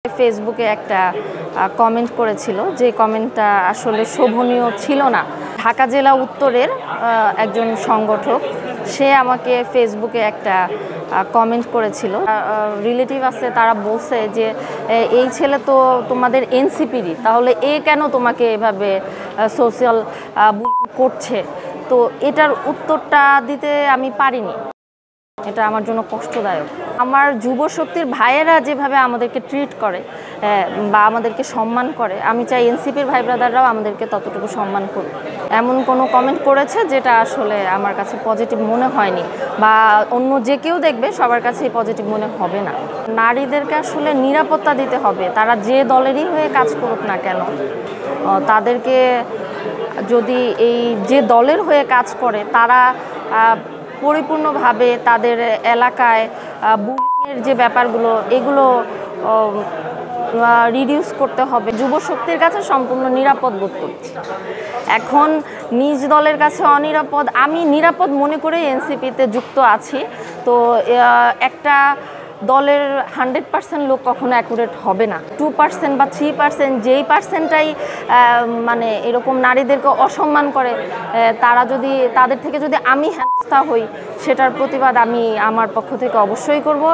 ফেসবুকে একটা কমেন্ট করেছিল যে কমেন্টটা আসলে শোভনীয় ছিল না। ঢাকা জেলা উত্তরের একজন সংগঠক সে আমাকে ফেসবুকে একটা কমেন্ট করেছিল। রিলেটিভ আছে, তারা বলছে যে এই ছেলে তো তোমাদের এনসিপিরই, তাহলে এ কেন তোমাকে এভাবে সোশ্যাল করছে। তো এটার উত্তরটা দিতে আমি পারিনি, এটা আমার জন্য কষ্টদায়ক। আমার যুব শক্তির ভাইয়েরা যেভাবে আমাদেরকে ট্রিট করে বা আমাদেরকে সম্মান করে, আমি চাই এনসিপির ভাই ব্রাদাররাও আমাদেরকে ততটুকু সম্মান করুক। এমন কোনো কমেন্ট করেছে যেটা আসলে আমার কাছে পজিটিভ মনে হয়নি, বা অন্য যে কেউ দেখবে সবার কাছেই পজিটিভ মনে হবে না। নারীদেরকে আসলে নিরাপত্তা দিতে হবে, তারা যে দলেরই হয়ে কাজ করুক না কেন। তাদেরকে যদি এই যে দলের হয়ে কাজ করে তারা পরিপূর্ণভাবে তাদের এলাকায় বুলিংয়ের যে ব্যাপারগুলো এগুলো রিডিউস করতে হবে। যুব শক্তির কাছে সম্পূর্ণ নিরাপদ বোধ করছি। এখন নিজ দলের কাছে অনিরাপদ, আমি নিরাপদ মনে করে এনসিপিতে যুক্ত আছি। তো একটা দলের 100% লোক কখনো অ্যাকুরেট হবে না। 2% বা 3% যেই পার্সেন্টটাই মানে এরকম নারীদেরকে অসম্মান করে, তাদের থেকে যদি আমি হেনস্থা হই, সেটার প্রতিবাদ আমি আমার পক্ষ থেকে অবশ্যই করব।